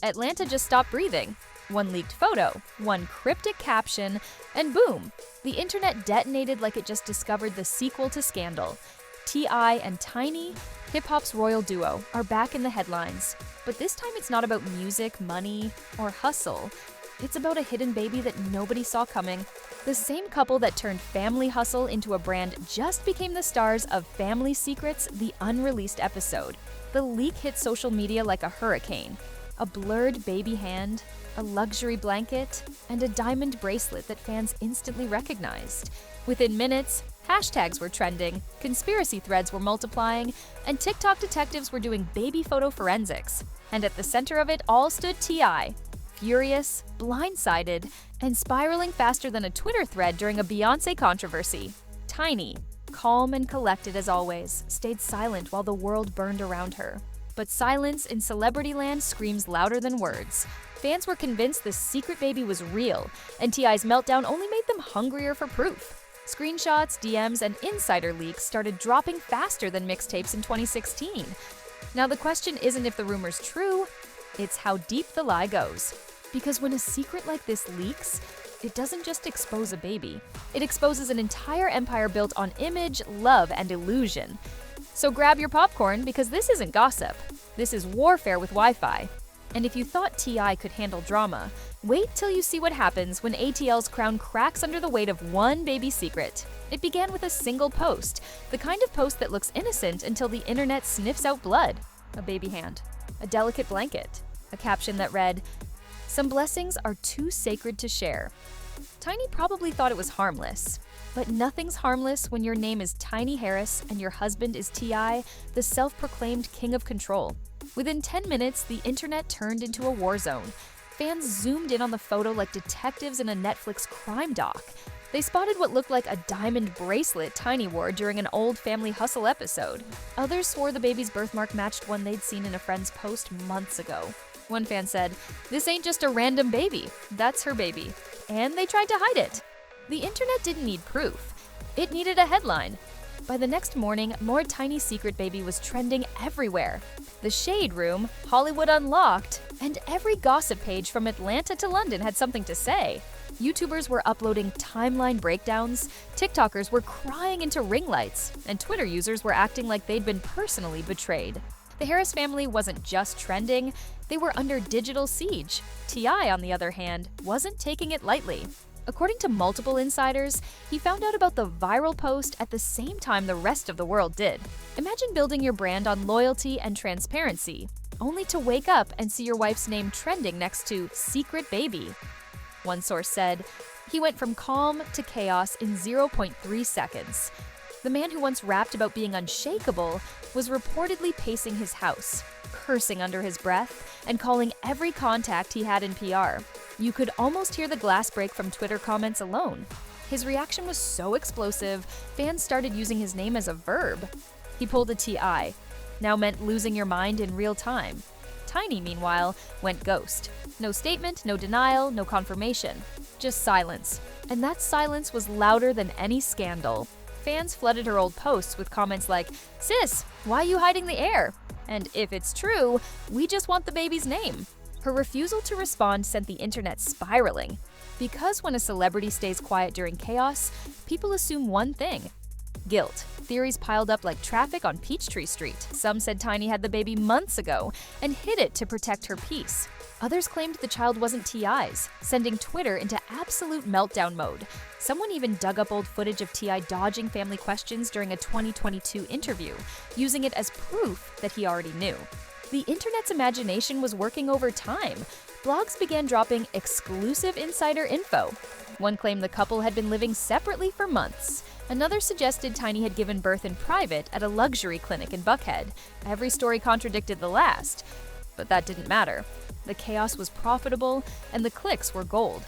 Atlanta just stopped breathing. One leaked photo, one cryptic caption, and boom! The internet detonated like it just discovered the sequel to Scandal. T.I. and Tiny, hip-hop's royal duo, are back in the headlines. But this time it's not about music, money, or hustle. It's about a hidden baby that nobody saw coming. The same couple that turned family hustle into a brand just became the stars of Family Secrets, the unreleased episode. The leak hit social media like a hurricane. A blurred baby hand, a luxury blanket, and a diamond bracelet that fans instantly recognized. Within minutes, hashtags were trending, conspiracy threads were multiplying, and TikTok detectives were doing baby photo forensics. And at the center of it all stood T.I., furious, blindsided, and spiraling faster than a Twitter thread during a Beyoncé controversy. Tiny, calm and collected as always, stayed silent while the world burned around her. But silence in celebrity land screams louder than words. Fans were convinced this secret baby was real, and T.I.'s meltdown only made them hungrier for proof. Screenshots, DMs, and insider leaks started dropping faster than mixtapes in 2016. Now the question isn't if the rumor's true, it's how deep the lie goes. Because when a secret like this leaks, it doesn't just expose a baby. It exposes an entire empire built on image, love, and illusion. So grab your popcorn because this isn't gossip. This is warfare with Wi-Fi. And if you thought T.I. could handle drama, wait till you see what happens when ATL's crown cracks under the weight of one baby secret. It began with a single post, the kind of post that looks innocent until the internet sniffs out blood. A baby hand, a delicate blanket, a caption that read, "Some blessings are too sacred to share." Tiny probably thought it was harmless. But nothing's harmless when your name is Tiny Harris and your husband is T.I., the self-proclaimed king of control. Within 10 minutes, the internet turned into a war zone. Fans zoomed in on the photo like detectives in a Netflix crime doc. They spotted what looked like a diamond bracelet Tiny wore during an old Family Hustle episode. Others swore the baby's birthmark matched one they'd seen in a friend's post months ago. One fan said, "This ain't just a random baby, that's her baby." And they tried to hide it. The internet didn't need proof. It needed a headline. By the next morning, more Tiny secret baby was trending everywhere. The Shade Room, Hollywood Unlocked, and every gossip page from Atlanta to London had something to say. YouTubers were uploading timeline breakdowns, TikTokers were crying into ring lights, and Twitter users were acting like they'd been personally betrayed. The Harris family wasn't just trending, they were under digital siege. T.I., on the other hand, wasn't taking it lightly. According to multiple insiders, he found out about the viral post at the same time the rest of the world did. Imagine building your brand on loyalty and transparency, only to wake up and see your wife's name trending next to Secret Baby. One source said, "He went from calm to chaos in 0.3 seconds. The man who once rapped about being unshakable was reportedly pacing his house, cursing under his breath, and calling every contact he had in PR. You could almost hear the glass break from Twitter comments alone. His reaction was so explosive, fans started using his name as a verb. He pulled a T.I., now meant losing your mind in real time. Tiny, meanwhile, went ghost. No statement, no denial, no confirmation. Just silence. And that silence was louder than any scandal. Fans flooded her old posts with comments like, "Sis, why are you hiding the air?" And if it's true, "We just want the baby's name." Her refusal to respond sent the internet spiraling. Because when a celebrity stays quiet during chaos, people assume one thing: guilt. Theories piled up like traffic on Peachtree Street. Some said Tiny had the baby months ago and hid it to protect her peace. Others claimed the child wasn't T.I.'s, sending Twitter into absolute meltdown mode. Someone even dug up old footage of T.I. dodging family questions during a 2022 interview, using it as proof that he already knew. The internet's imagination was working overtime. Blogs began dropping exclusive insider info. One claimed the couple had been living separately for months. Another suggested Tiny had given birth in private at a luxury clinic in Buckhead. Every story contradicted the last. But that didn't matter. The chaos was profitable, and the clicks were gold.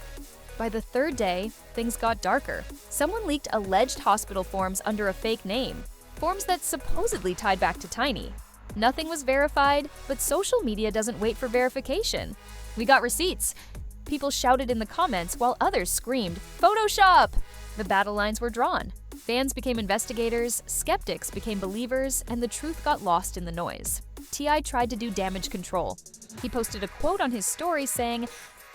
By the third day, things got darker. Someone leaked alleged hospital forms under a fake name, forms that supposedly tied back to Tiny. Nothing was verified, but social media doesn't wait for verification. "We got receipts!" People shouted in the comments while others screamed, "Photoshop!" The battle lines were drawn. Fans became investigators, skeptics became believers, and the truth got lost in the noise. T.I. tried to do damage control. He posted a quote on his story saying,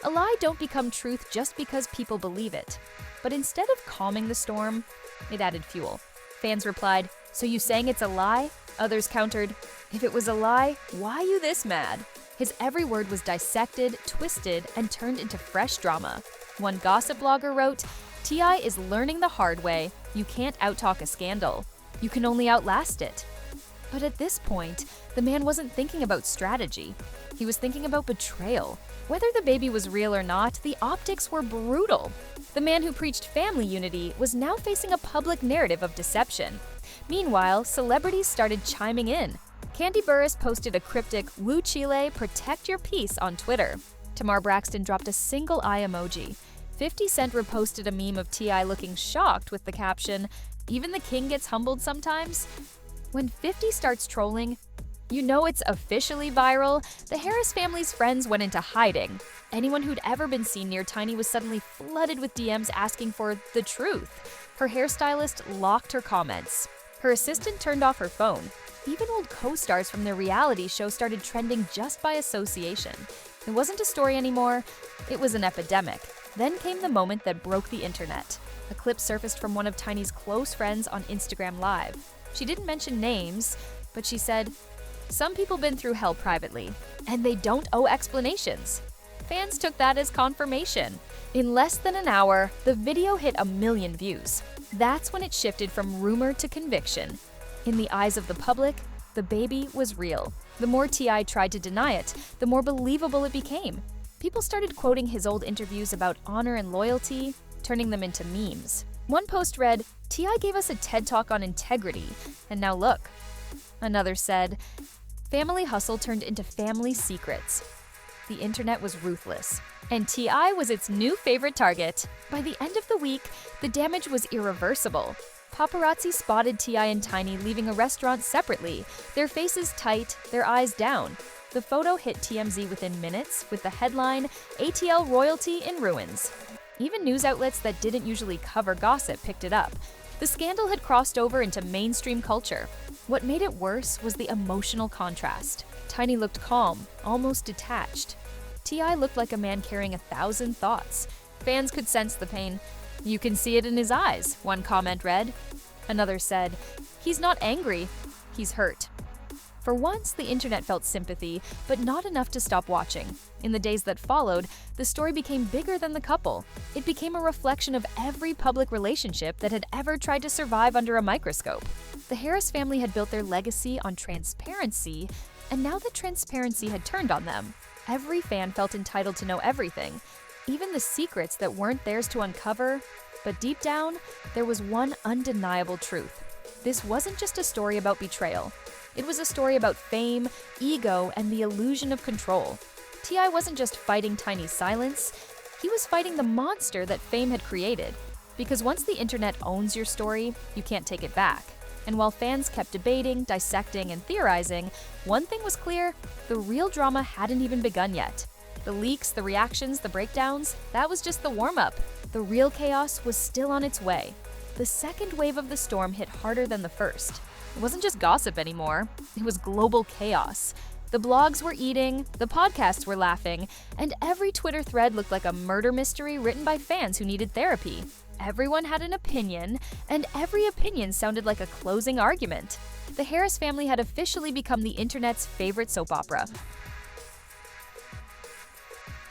"A lie don't become truth just because people believe it." But instead of calming the storm, it added fuel. Fans replied, "So you saying it's a lie?" Others countered, "If it was a lie, why you this mad?" His every word was dissected, twisted, and turned into fresh drama. One gossip blogger wrote, "T.I. is learning the hard way. You can't outtalk a scandal. You can only outlast it." But at this point, the man wasn't thinking about strategy. He was thinking about betrayal. Whether the baby was real or not, the optics were brutal. The man who preached family unity was now facing a public narrative of deception. Meanwhile, celebrities started chiming in. Kandi Burruss posted a cryptic "Woo Chile, protect your peace" on Twitter. Tamar Braxton dropped a single eye emoji. 50 Cent reposted a meme of T.I. looking shocked with the caption, "Even the king gets humbled sometimes." When 50 starts trolling, you know it's officially viral. The Harris family's friends went into hiding. Anyone who'd ever been seen near Tiny was suddenly flooded with DMs asking for the truth. Her hairstylist locked her comments. Her assistant turned off her phone. Even old co-stars from their reality show started trending just by association. It wasn't a story anymore, it was an epidemic. Then came the moment that broke the internet. A clip surfaced from one of Tiny's close friends on Instagram Live. She didn't mention names, but she said, "Some people been through hell privately, and they don't owe explanations." Fans took that as confirmation. In less than an hour, the video hit 1 million views. That's when it shifted from rumor to conviction. In the eyes of the public, the baby was real. The more T.I. tried to deny it, the more believable it became. People started quoting his old interviews about honor and loyalty, turning them into memes. One post read, "T.I. gave us a TED Talk on integrity, and now look." Another said, "Family hustle turned into family secrets." The internet was ruthless, and T.I. was its new favorite target. By the end of the week, the damage was irreversible. Paparazzi spotted T.I. and Tiny leaving a restaurant separately, their faces tight, their eyes down. The photo hit TMZ within minutes with the headline, "ATL royalty in ruins." Even news outlets that didn't usually cover gossip picked it up. The scandal had crossed over into mainstream culture. What made it worse was the emotional contrast. Tiny looked calm, almost detached. T.I. looked like a man carrying 1,000 thoughts. Fans could sense the pain. "You can see it in his eyes," one comment read. Another said, "He's not angry, he's hurt." For once, the internet felt sympathy, but not enough to stop watching. In the days that followed, the story became bigger than the couple. It became a reflection of every public relationship that had ever tried to survive under a microscope. The Harris family had built their legacy on transparency, and now that transparency had turned on them. Every fan felt entitled to know everything, even the secrets that weren't theirs to uncover. But deep down, there was one undeniable truth. This wasn't just a story about betrayal. It was a story about fame, ego, and the illusion of control. T.I. wasn't just fighting Tiny's silence, he was fighting the monster that fame had created. Because once the internet owns your story, you can't take it back. And while fans kept debating, dissecting, and theorizing, one thing was clear: the real drama hadn't even begun yet. The leaks, the reactions, the breakdowns, that was just the warm-up. The real chaos was still on its way. The second wave of the storm hit harder than the first. It wasn't just gossip anymore, it was global chaos. The blogs were eating, the podcasts were laughing, and every Twitter thread looked like a murder mystery written by fans who needed therapy. Everyone had an opinion, and every opinion sounded like a closing argument. The Harris family had officially become the internet's favorite soap opera.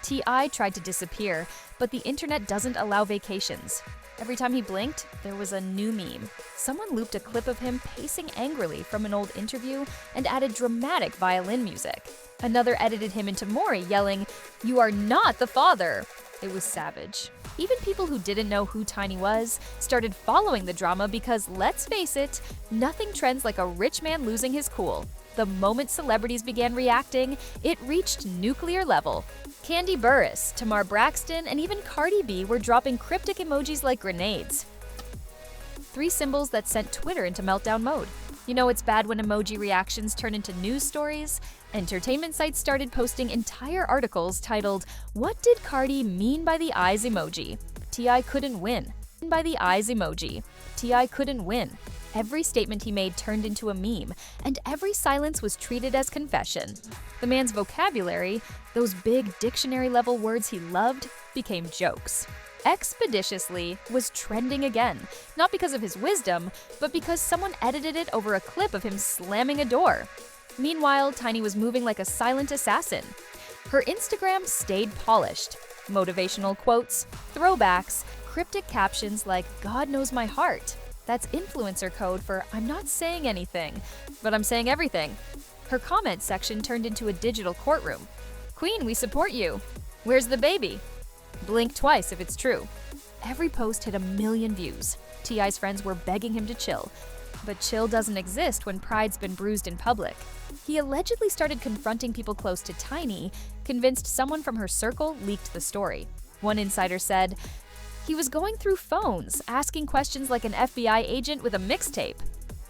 T.I. tried to disappear, but the internet doesn't allow vacations. Every time he blinked, there was a new meme. Someone looped a clip of him pacing angrily from an old interview and added dramatic violin music. Another edited him into Maury yelling, "You are not the father!" It was savage. Even people who didn't know who Tiny was started following the drama because, let's face it, nothing trends like a rich man losing his cool. The moment celebrities began reacting, it reached nuclear level. Kandi Burruss, Tamar Braxton, and even Cardi B were dropping cryptic emojis like grenades. 3 symbols that sent Twitter into meltdown mode. You know it's bad when emoji reactions turn into news stories? Entertainment sites started posting entire articles titled, "What did Cardi mean by the eyes emoji? T.I. couldn't win." By the eyes emoji. T.I. couldn't win. Every statement he made turned into a meme, and every silence was treated as confession. The man's vocabulary, those big dictionary-level words he loved, became jokes. Expeditiously was trending again, not because of his wisdom, but because someone edited it over a clip of him slamming a door. Meanwhile, Tiny was moving like a silent assassin. Her Instagram stayed polished. Motivational quotes, throwbacks, cryptic captions like "God knows my heart." That's influencer code for "I'm not saying anything, but I'm saying everything." Her comment section turned into a digital courtroom. "Queen, we support you. Where's the baby? Blink twice if it's true." Every post hit 1 million views. T.I.'s friends were begging him to chill. But chill doesn't exist when pride's been bruised in public. He allegedly started confronting people close to Tiny, convinced someone from her circle leaked the story. One insider said, "He was going through phones, asking questions like an FBI agent with a mixtape."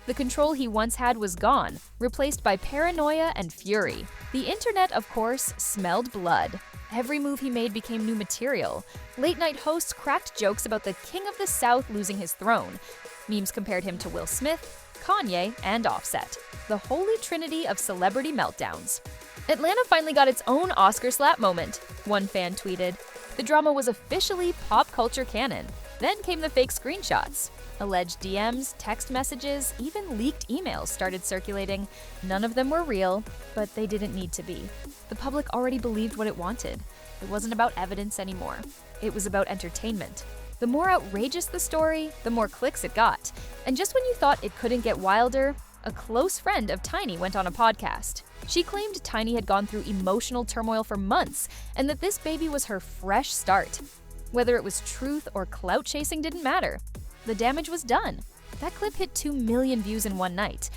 The control he once had was gone, replaced by paranoia and fury. The internet, of course, smelled blood. Every move he made became new material. Late-night hosts cracked jokes about the King of the South losing his throne. Memes compared him to Will Smith, Kanye, and Offset, the holy trinity of celebrity meltdowns. Atlanta finally got its own Oscar slap moment, one fan tweeted. The drama was officially pop culture canon. Then came the fake screenshots. Alleged DMs, text messages, even leaked emails started circulating. None of them were real, but they didn't need to be. The public already believed what it wanted. It wasn't about evidence anymore. It was about entertainment. The more outrageous the story, the more clicks it got. And just when you thought it couldn't get wilder, a close friend of Tiny went on a podcast. She claimed Tiny had gone through emotional turmoil for months and that this baby was her fresh start. Whether it was truth or clout chasing didn't matter. The damage was done. That clip hit 2 million views in one night.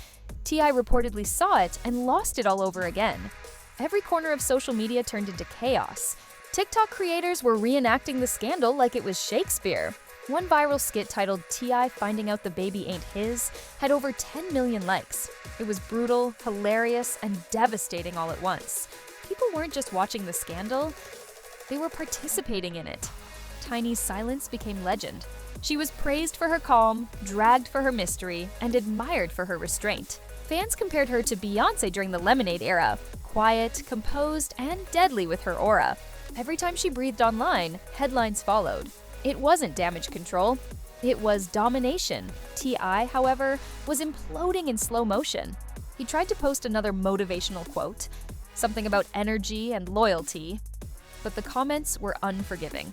T.I. reportedly saw it and lost it all over again. Every corner of social media turned into chaos. TikTok creators were reenacting the scandal like it was Shakespeare. One viral skit titled "T.I. Finding Out the Baby Ain't His" had over 10 million likes. It was brutal, hilarious, and devastating all at once. People weren't just watching the scandal, they were participating in it. Tiny's silence became legend. She was praised for her calm, dragged for her mystery, and admired for her restraint. Fans compared her to Beyoncé during the Lemonade era, quiet, composed, and deadly with her aura. Every time she breathed online, headlines followed. It wasn't damage control, it was domination. T.I., however, was imploding in slow motion. He tried to post another motivational quote, something about energy and loyalty, but the comments were unforgiving.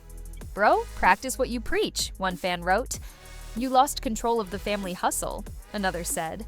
"Bro, practice what you preach," one fan wrote. "You lost control of the family hustle," another said.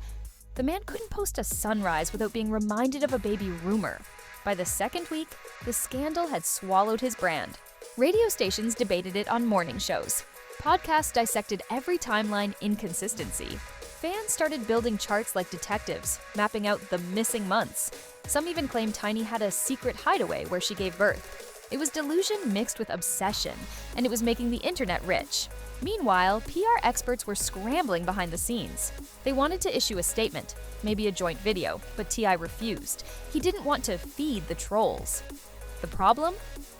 The man couldn't post a sunrise without being reminded of a baby rumor. By the second week, the scandal had swallowed his brand. Radio stations debated it on morning shows. Podcasts dissected every timeline inconsistency. Fans started building charts like detectives, mapping out the missing months. Some even claimed Tiny had a secret hideaway where she gave birth. It was delusion mixed with obsession, and it was making the internet rich. Meanwhile, PR experts were scrambling behind the scenes. They wanted to issue a statement, maybe a joint video, but T.I. refused. He didn't want to feed the trolls. The problem?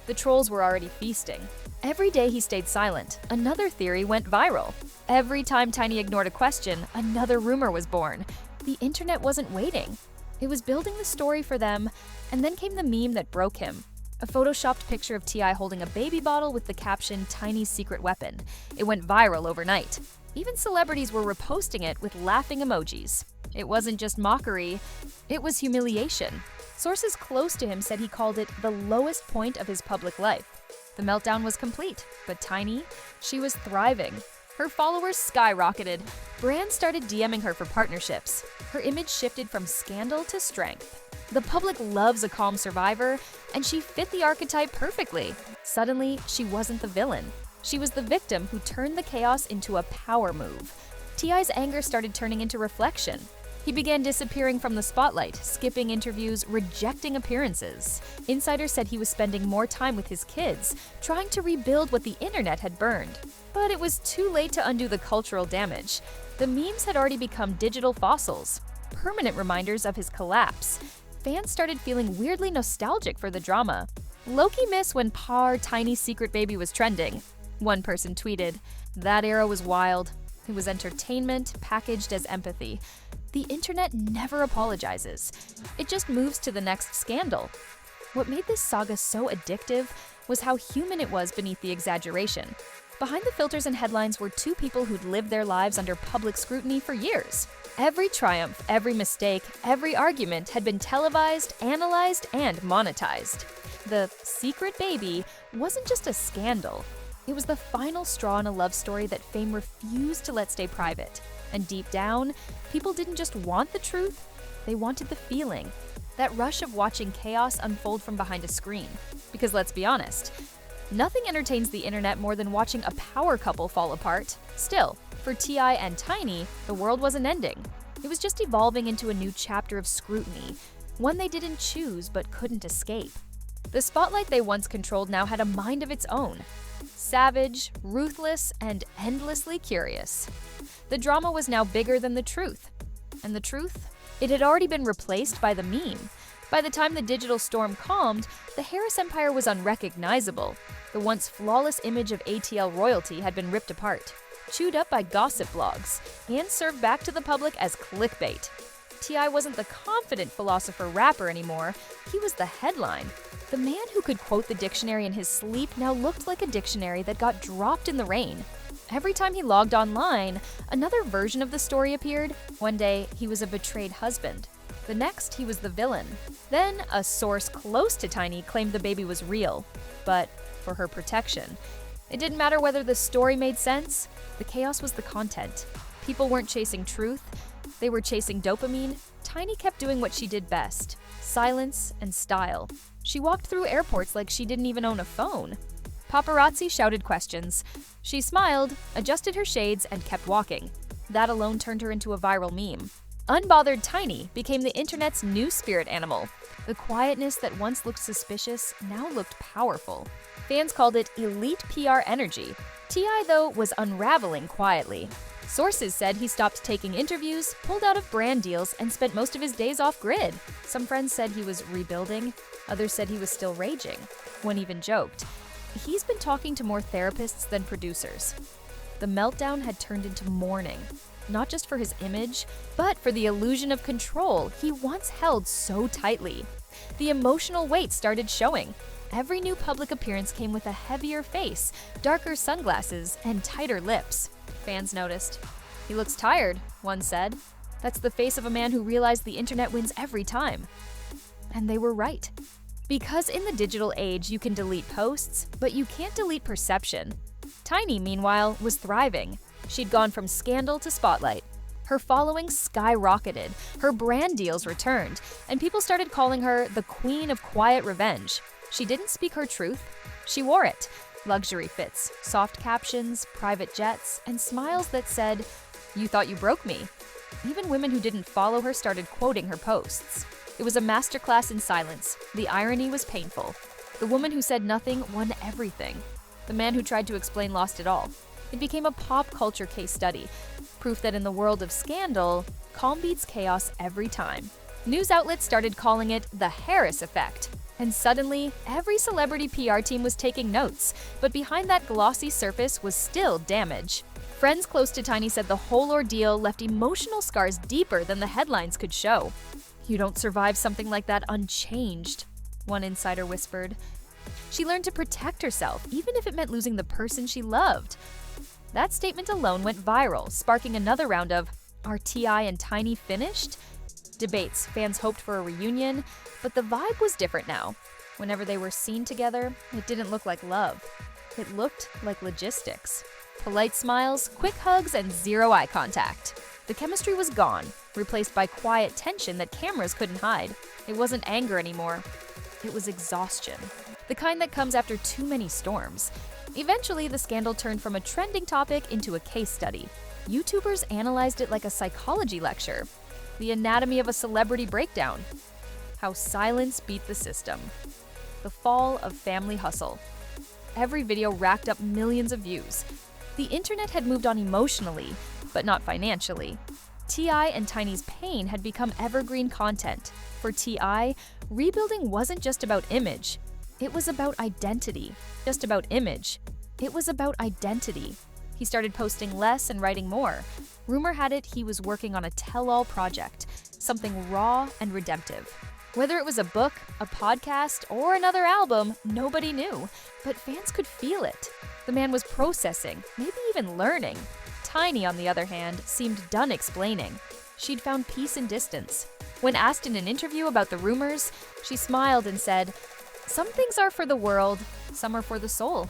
The trolls were already feasting. Every day he stayed silent, another theory went viral. Every time Tiny ignored a question, another rumor was born. The internet wasn't waiting. It was building the story for them, and then came the meme that broke him. A photoshopped picture of T.I. holding a baby bottle with the caption "Tiny's secret weapon." It went viral overnight. Even celebrities were reposting it with laughing emojis. It wasn't just mockery, it was humiliation. Sources close to him said he called it the lowest point of his public life. The meltdown was complete, but Tiny, she was thriving. Her followers skyrocketed. Brands started DMing her for partnerships. Her image shifted from scandal to strength. The public loves a calm survivor, and she fit the archetype perfectly. Suddenly, she wasn't the villain. She was the victim who turned the chaos into a power move. T.I.'s anger started turning into reflection. He began disappearing from the spotlight, skipping interviews, rejecting appearances. Insiders said he was spending more time with his kids, trying to rebuild what the internet had burned. But it was too late to undo the cultural damage. The memes had already become digital fossils, permanent reminders of his collapse. Fans started feeling weirdly nostalgic for the drama. "Low-key miss when Tiny's secret baby was trending." One person tweeted, "That era was wild. It was entertainment packaged as empathy. The internet never apologizes. It just moves to the next scandal. What made this saga so addictive was how human it was beneath the exaggeration. Behind the filters and headlines were two people who'd lived their lives under public scrutiny for years. Every triumph, every mistake, every argument had been televised, analyzed, and monetized. The secret baby wasn't just a scandal. It was the final straw in a love story that fame refused to let stay private. And deep down, people didn't just want the truth, they wanted the feeling. That rush of watching chaos unfold from behind a screen. Because let's be honest, nothing entertains the internet more than watching a power couple fall apart. Still, for T.I. and Tiny, the world wasn't ending. It was just evolving into a new chapter of scrutiny, one they didn't choose but couldn't escape. The spotlight they once controlled now had a mind of its own. Savage, ruthless, and endlessly curious. The drama was now bigger than the truth. And the truth? It had already been replaced by the meme. By the time the digital storm calmed, the Harris empire was unrecognizable. The once flawless image of ATL royalty had been ripped apart, chewed up by gossip blogs, and served back to the public as clickbait. T.I. wasn't the confident philosopher-rapper anymore, he was the headline. The man who could quote the dictionary in his sleep now looked like a dictionary that got dropped in the rain. Every time he logged online, another version of the story appeared. One day, he was a betrayed husband. The next, he was the villain. Then, a source close to Tiny claimed the baby was real, but for her protection. It didn't matter whether the story made sense, the chaos was the content. People weren't chasing truth, they were chasing dopamine. Tiny kept doing what she did best: silence and style. She walked through airports like she didn't even own a phone. Paparazzi shouted questions. She smiled, adjusted her shades, and kept walking. That alone turned her into a viral meme. Unbothered Tiny became the internet's new spirit animal. The quietness that once looked suspicious now looked powerful. Fans called it elite PR energy. T.I., though, was unraveling quietly. Sources said he stopped taking interviews, pulled out of brand deals, and spent most of his days off-grid. Some friends said he was rebuilding, others said he was still raging. One even joked, "He's been talking to more therapists than producers." The meltdown had turned into mourning, not just for his image, but for the illusion of control he once held so tightly. The emotional weight started showing. Every new public appearance came with a heavier face, darker sunglasses, and tighter lips. Fans noticed. "He looks tired," one said. "That's the face of a man who realized the internet wins every time." And they were right. Because in the digital age, you can delete posts, but you can't delete perception. Tiny, meanwhile, was thriving. She'd gone from scandal to spotlight. Her following skyrocketed, her brand deals returned, and people started calling her the Queen of Quiet Revenge. She didn't speak her truth, she wore it. Luxury fits, soft captions, private jets, and smiles that said, "You thought you broke me." Even women who didn't follow her started quoting her posts. It was a masterclass in silence. The irony was painful. The woman who said nothing won everything. The man who tried to explain lost it all. It became a pop culture case study, proof that in the world of scandal, calm beats chaos every time. News outlets started calling it the Harris effect. And suddenly, every celebrity PR team was taking notes, but behind that glossy surface was still damage. Friends close to Tiny said the whole ordeal left emotional scars deeper than the headlines could show. "You don't survive something like that unchanged," one insider whispered. She learned to protect herself, even if it meant losing the person she loved. That statement alone went viral, sparking another round of, "Are T.I. and Tiny finished?" Debates, fans hoped for a reunion, but the vibe was different now. Whenever they were seen together, it didn't look like love. It looked like logistics. Polite smiles, quick hugs, and zero eye contact. The chemistry was gone, replaced by quiet tension that cameras couldn't hide. It wasn't anger anymore. It was exhaustion. The kind that comes after too many storms. Eventually, the scandal turned from a trending topic into a case study. YouTubers analyzed it like a psychology lecture. The anatomy of a celebrity breakdown. How silence beat the system. The fall of family hustle. Every video racked up millions of views. The internet had moved on emotionally, but not financially. T.I. and Tiny's pain had become evergreen content. For T.I., rebuilding wasn't just about image. It was about identity. Just about image. It was about identity. He started posting less and writing more. Rumor had it he was working on a tell-all project, something raw and redemptive. Whether it was a book, a podcast, or another album, nobody knew, but fans could feel it. The man was processing, maybe even learning. Tiny, on the other hand, seemed done explaining. She'd found peace in distance. When asked in an interview about the rumors, she smiled and said, "Some things are for the world, some are for the soul."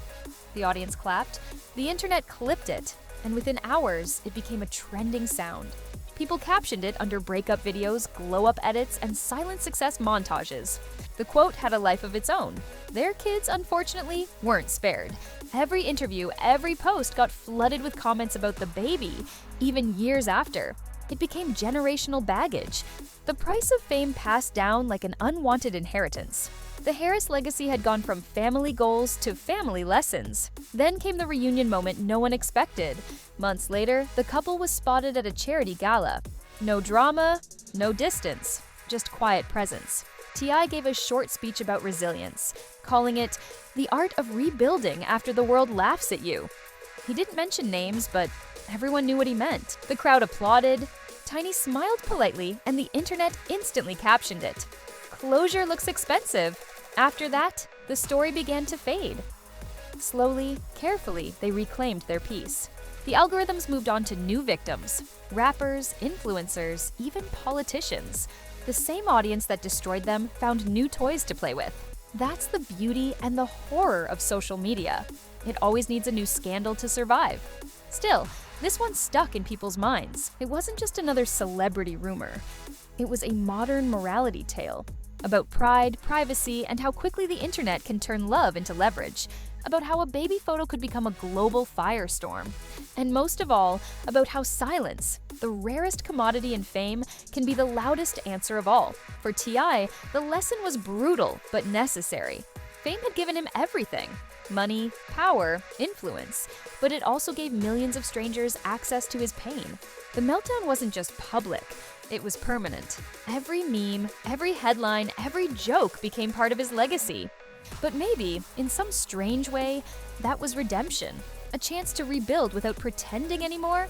The audience clapped. The internet clipped it, and within hours, it became a trending sound. People captioned it under breakup videos, glow-up edits, and silent success montages. The quote had a life of its own. Their kids, unfortunately, weren't spared. Every interview, every post got flooded with comments about the baby, even years after. It became generational baggage. The price of fame passed down like an unwanted inheritance. The Harris legacy had gone from family goals to family lessons. Then came the reunion moment no one expected. Months later, the couple was spotted at a charity gala. No drama, no distance, just quiet presence. T.I. gave a short speech about resilience, calling it the art of rebuilding after the world laughs at you. He didn't mention names, but everyone knew what he meant. The crowd applauded. Tiny smiled politely, and the internet instantly captioned it. Closure looks expensive. After that, the story began to fade. Slowly, carefully, they reclaimed their peace. The algorithms moved on to new victims, rappers, influencers, even politicians. The same audience that destroyed them found new toys to play with. That's the beauty and the horror of social media. It always needs a new scandal to survive. Still, this one stuck in people's minds. It wasn't just another celebrity rumor. It was a modern morality tale about pride, privacy, and how quickly the internet can turn love into leverage, about how a baby photo could become a global firestorm, and most of all, about how silence, the rarest commodity in fame, can be the loudest answer of all. For T.I., the lesson was brutal but necessary. Fame had given him everything: money, power, influence, but it also gave millions of strangers access to his pain. The meltdown wasn't just public, it was permanent. Every meme, every headline, every joke became part of his legacy. But maybe, in some strange way, that was redemption, a chance to rebuild without pretending anymore.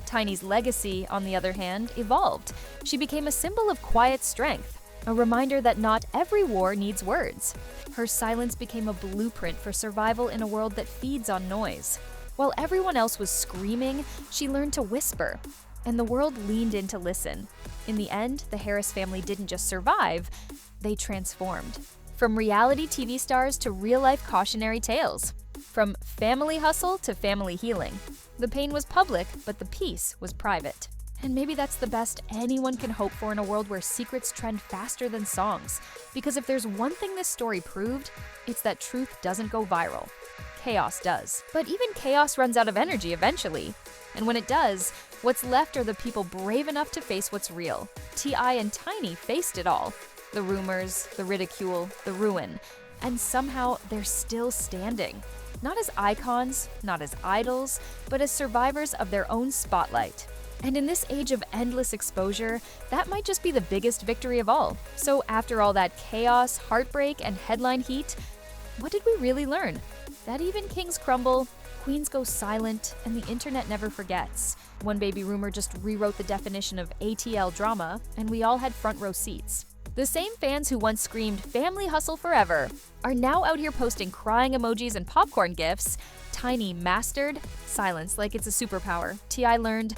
Tiny's legacy, on the other hand, evolved. She became a symbol of quiet strength, a reminder that not every war needs words. Her silence became a blueprint for survival in a world that feeds on noise. While everyone else was screaming, she learned to whisper, and the world leaned in to listen. In the end, the Harris family didn't just survive, they transformed. From reality TV stars to real-life cautionary tales. From family hustle to family healing. The pain was public, but the peace was private. And maybe that's the best anyone can hope for in a world where secrets trend faster than songs. Because if there's one thing this story proved, it's that truth doesn't go viral. Chaos does. But even chaos runs out of energy eventually. And when it does, what's left are the people brave enough to face what's real. T.I. and Tiny faced it all. The rumors, the ridicule, the ruin. And somehow they're still standing. Not as icons, not as idols, but as survivors of their own spotlight. And in this age of endless exposure, that might just be the biggest victory of all. So after all that chaos, heartbreak, and headline heat, what did we really learn? That even kings crumble, queens go silent, and the internet never forgets. One baby rumor just rewrote the definition of ATL drama, and we all had front row seats. The same fans who once screamed, "Family hustle forever," are now out here posting crying emojis and popcorn gifs. Tiny mastered silence like it's a superpower. T.I. learned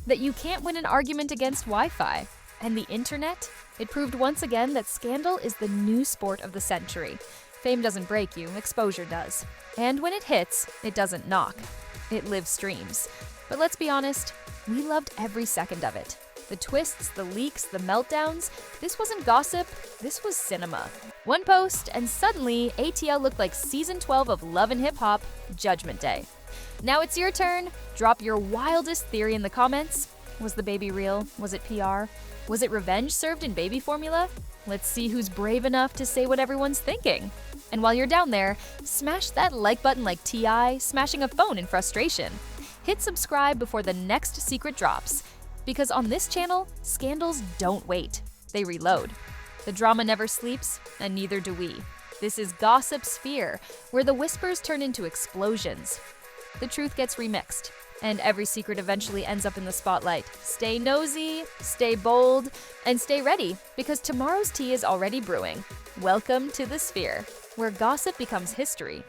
that you can't win an argument against Wi-Fi. And the internet? It proved once again that scandal is the new sport of the century. Fame doesn't break you, exposure does. And when it hits, it doesn't knock. It live streams. But let's be honest, we loved every second of it. The twists, the leaks, the meltdowns, this wasn't gossip, this was cinema. One post, and suddenly ATL looked like season 12 of Love and Hip Hop, Judgment Day. Now it's your turn. Drop your wildest theory in the comments. Was the baby real? Was it PR? Was it revenge served in baby formula? Let's see who's brave enough to say what everyone's thinking. And while you're down there, smash that like button like T.I. smashing a phone in frustration. Hit subscribe before the next secret drops. Because on this channel, scandals don't wait. They reload. The drama never sleeps, and neither do we. This is Gossip Sphere, where the whispers turn into explosions. the truth gets remixed, and every secret eventually ends up in the spotlight. Stay nosy, stay bold, and stay ready, because tomorrow's tea is already brewing. Welcome to the Sphere, where gossip becomes history